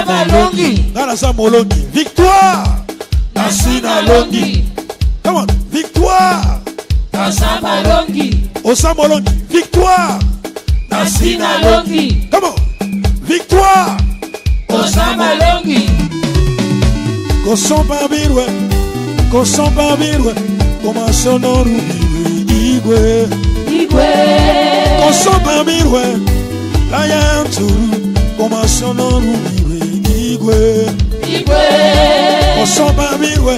Malongi. Nasa Molongi. Victoire. Nasina Longi. Come on. Victoire. Nasa Malongi. Osa Molongi. Victoire. Nasina Longi. Come on. Victoire. Osa Malongi. Koson Babirwe. Koson Babirwe. Koma sonoru Igwe. Igwe. Koson Babirwe. La yanturu. Koma sonoru Igwe. Igwe. Koson Babirwe.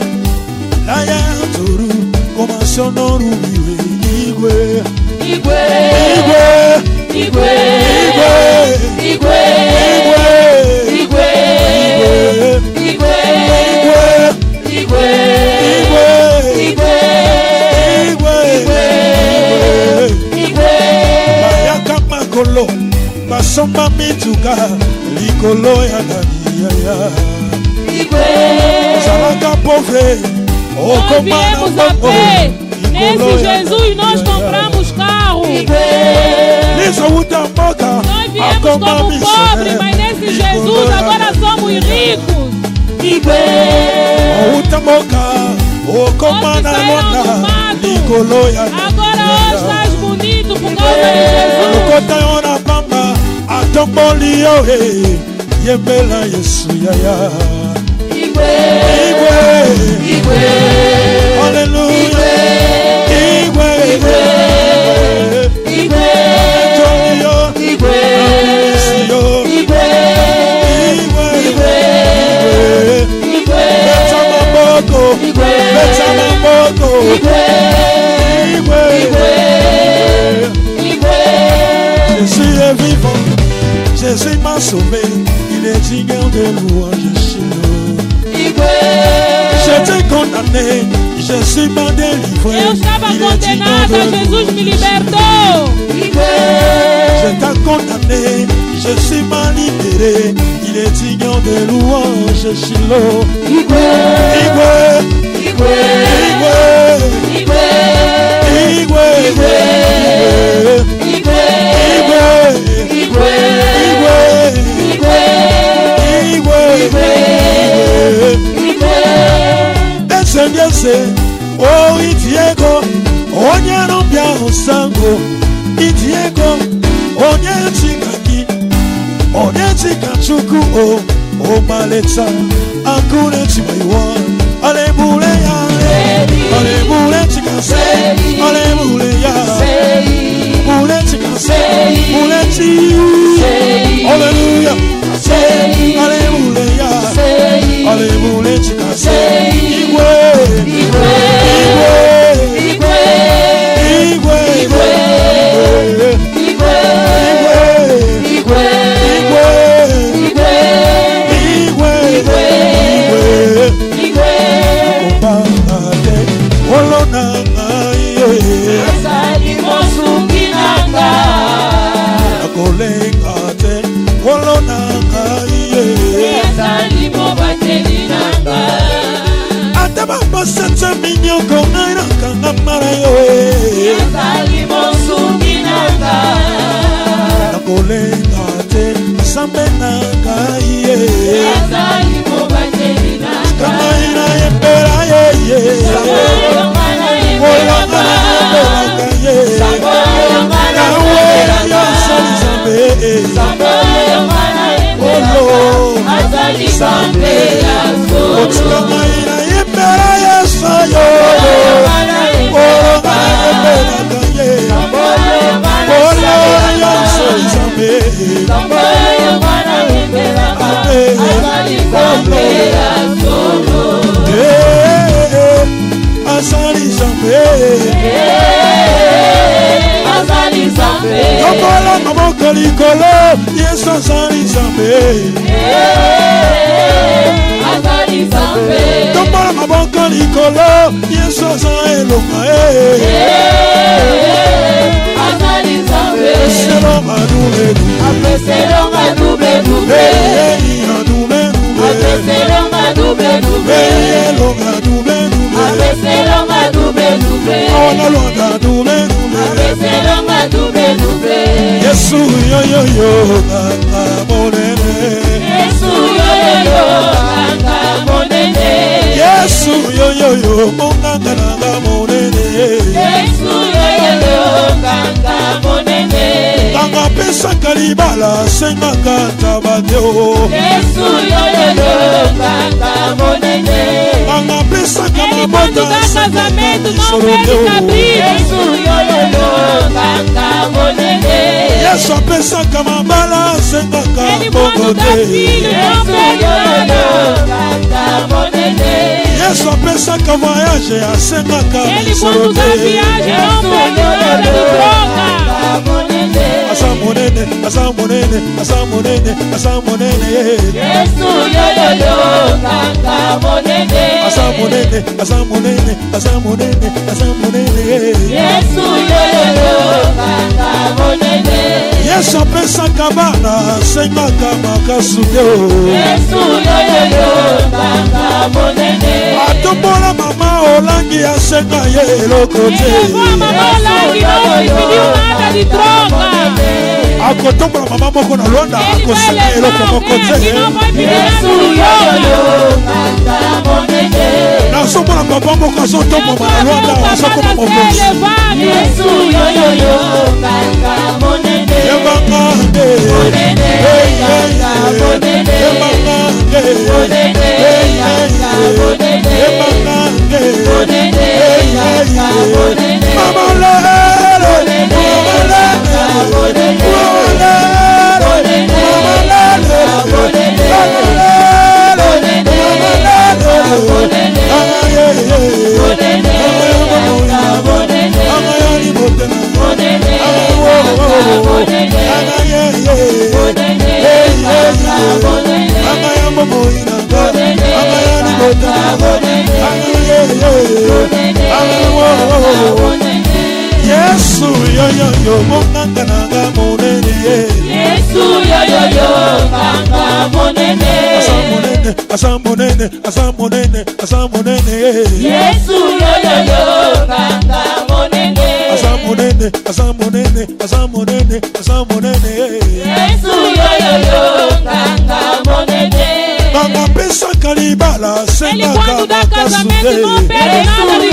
La yanturu. Koma sonoru Igwe. Igwe. Igwe. Igwe. Igwe. Igwe. Igwe. Igwe. Igwe. Igwe. Igwe. Mayaka makolo. Basomba mituka. Likolo ya Daniel. Igwe. Zalaka pauvre. Nós viemos a pé. Nesse Jesus nós compramos carro. Nós viemos como pobres, mas nesse Jesus agora somos ricos. Nós saímos do mato. Agora hoje estás bonito por causa de Aleluia. Jésus est vivant, Jésus m'a sauvé, il est digne de louange. J'étais condamné, Jésus m'a délivré. Eu estava condenada, Jesus me libertou. J'étais condamné, Jésus m'a libéré. Il est digne de louange, Shiloh. Igwe, Igwe, Igwe, Igwe, Igwe, Igwe, Igwe, Igwe, oh Itiego, onye nobia osango, Itiego, onye chikaki, onye chikachuku o maleta, akune chimaiwa, alebule ya, alebule chikase, alebule ya, bule chikase, bule chi, hallelujah, alebule ya, alebule chikase, Igwe. Santa minyo kongaira kangamara yo Salimo sukinanga Nakolenga te sambena kaiye Salimo batenina Kamaira yembera ye Saboyo mana Ola yembera kaye Saboyo mana Kawera yo salizambe Saboyo mana yembera Azali sambe yaso Kamaira yembera ye sayo Ola yembera kaye Ola yo salizambe Saboyo mana yembera Azali sambe yaso Azali Zambe, Azali Zambe, Tokola maboko likolo, Yesu Azali Zambe, Azali Zambe, Tokola maboko likolo, Yesu Azali Elonga, Azali Zambe, Selonga dube dube, Selonga dube dube, dube dube, Selonga dube dube, Elonga dube dube, Selonga dube dube, Ona longa dube dube, Selonga dube dube, Yesu yo yo yo, Monene, Yesu yo yo monganga nanga monene. Yesu yoyo nganga monene. Nganga pesaka libala senganga tabadeo. Yesu yoyo nganga monene. Nganga pesaka Ele quando mabota dá casamento não soroteo. pede cabrito. Yesu yoyo nganga monene. Yesu apesaka mabala senganga Ele quando dá bongote. filho não pede nada. Yesu apesaka voyage asengaka Ele quando dá viagem não pede nada de troca. asa monene, asa monene, asa monene, asa monene. Yesu yoyo nganga monene. Asa monene, asa monene, asa monene, asa monene. Yesu yoyo nganga monene. Yesu apesaka bana asengaka makasudeo. Yesu yoyo nganga monene. Atombola mama olangi asenga ye elokote. Ele levou a mamãe lá e não me pediu nada de troca. Akotombola mama moko na Luanda Ele vai akosenga eloko levar moko alguém que não te. vai pedir Yesu nada de yoyo troca. nganga monene. Nasombola papa moko azotombola na Luanda azokoma mokonzi. Yesu yoyo nganga monene. Yebanga nde. Monene nganga monene. Yebanga nde. Monene nganga monene. Yebanga nde. Monene nganga monene. Mama lele. Mama lele. Mama Yesu yoyo monganga nanga monene. Yesu yoyo nganga monene. Asa monene, asa monene, asa monene, asa monene. Yesu yoyo nganga monene. Asa monene, asa monene, asa monene, asa monene. Yesu yoyo nganga monene. Nganga pesaka libala Ele sengaka quando dá casamento não makasudeo. pede nada de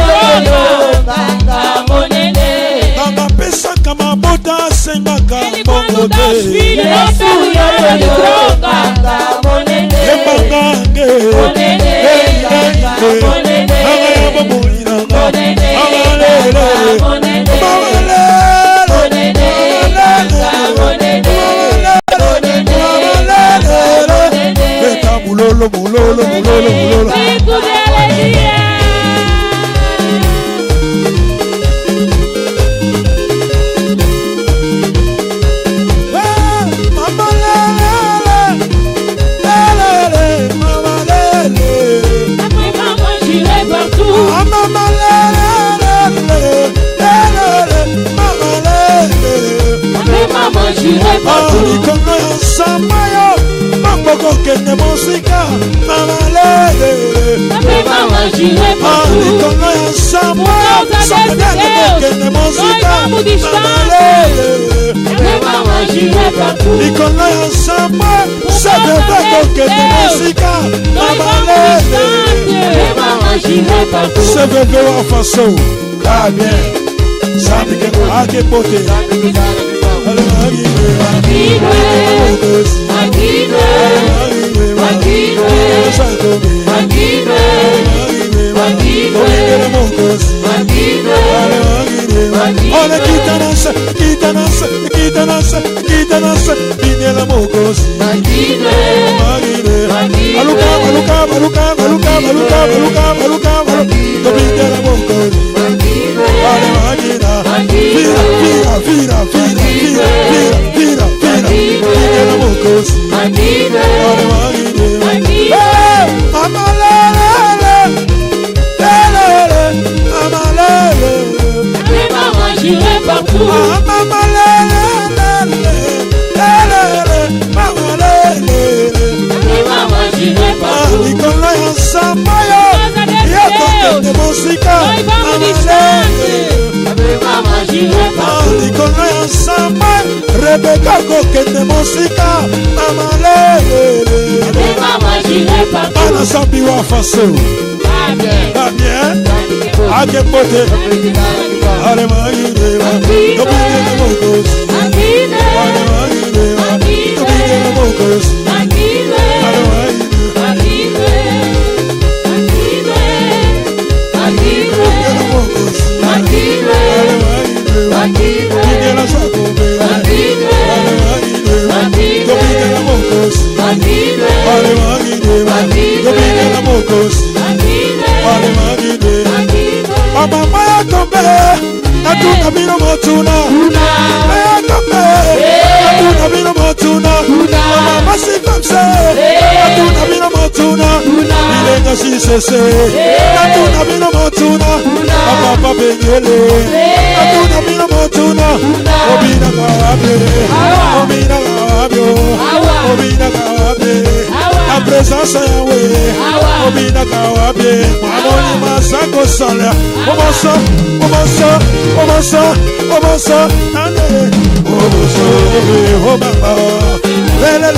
troca. Nganga monene. Nganga pesaka mabota sengaka Ele quando dá os bongote. filhos não Yesu pede nada de troca. nganga monene. Yebanga nde. Monene nganga monene. Nganga ya boboyi nanga. Monene Nganga nganga lele. monene. Mama lele. Monene nganga monene. Beta mulolo, mulolo, mulolo, mulolo. Fico de alegria. Mama lele, lele, mama lele. Après maman, j'irai partout. Mama lele, lele, mama lele. Après maman, j'irai partout. Likono ya samba yo, maboko kende mosika, mama lele. Après maman, j'irai partout. Likono ya samba yo, samba kende mosika, mama lele. Après maman, j'irai partout. Likono ya samba, samba kende mosika, mama lele. Après maman, j'irai partout. Se bebe wa faso, ka bien, sabi ke ake pote. Ole kitanase, kitanase, kitanase, kitanase, binela mokosi. Aluka, aluka, aluka, aluka, aluka, aluka, aluka, to binela mokosi. Ale magina, vira, vira, vira, vira, vira, vira, vira, vira, binela mokosi. Ale magina, hey, mama lele, lele, mama lele. Après maman, j'irai partout. Mama lele, lele, mama lele. Après maman, j'irai partout. Likolo ya samba yo, yekokende mosika, mama lele. Après maman, j'irai partout. Likolo ya samba, Rebeka kokende mosika, mama lele. Après maman, j'irai partout. Bana sambi wa faso, Pas bien. ba bien. Akembote. Alemagireba. Dobigela mokosi. Alemagireba. Dobigela mokosi. La présence Yahweh, Obina Kawabe, Manoni Masako Salia, Omosa, Ane, Omoso, Obama, Lele,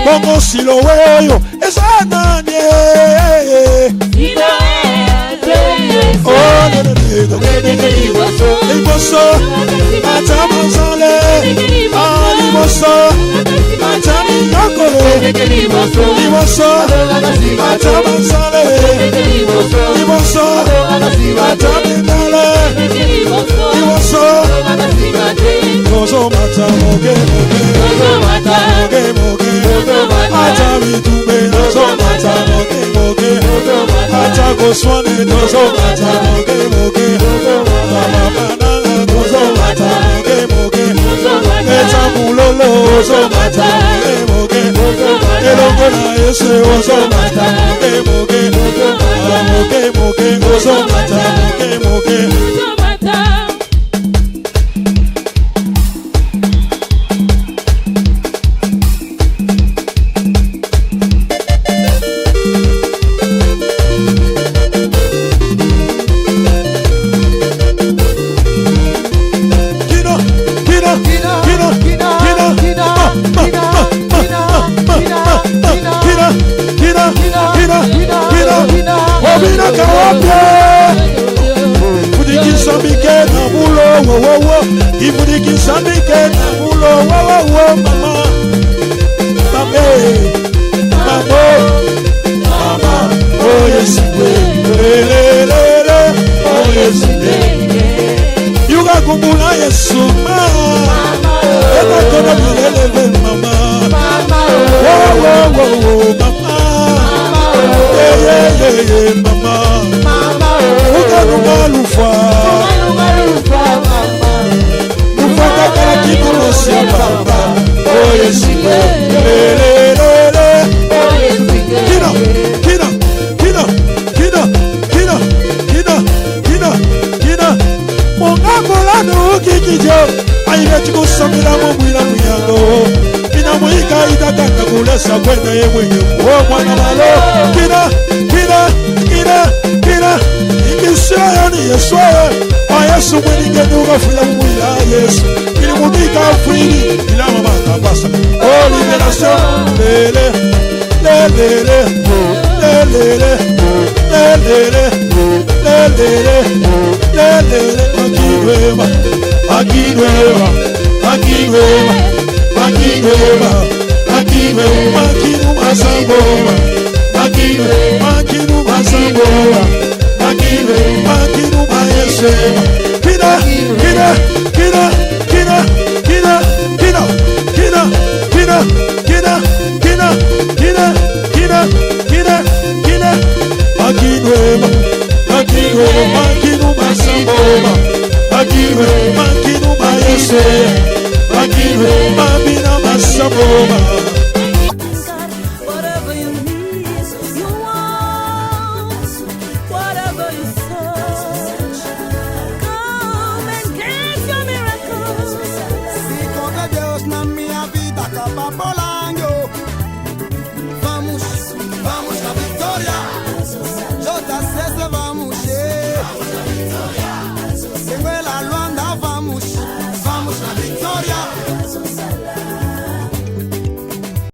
Bongo Siloé, yo, esa nanye. Oh, Limoso, Matamazale, Limoso, Matamiyakole, Limoso, Matamazale, Limoso, Mataminale, Limoso, Gozo Matamoge, Moge, Matamitube, Gozo Matamoge, Matago Swane, Gozo Matamoge, Mama Banana, Gozo Matamoge, Etamulolo, Gozo Matamoge, Elongona Yese, Gozo Matamoge, Gozo Matamoge, Makinu Mayese, Makinu Mabina Masaboma.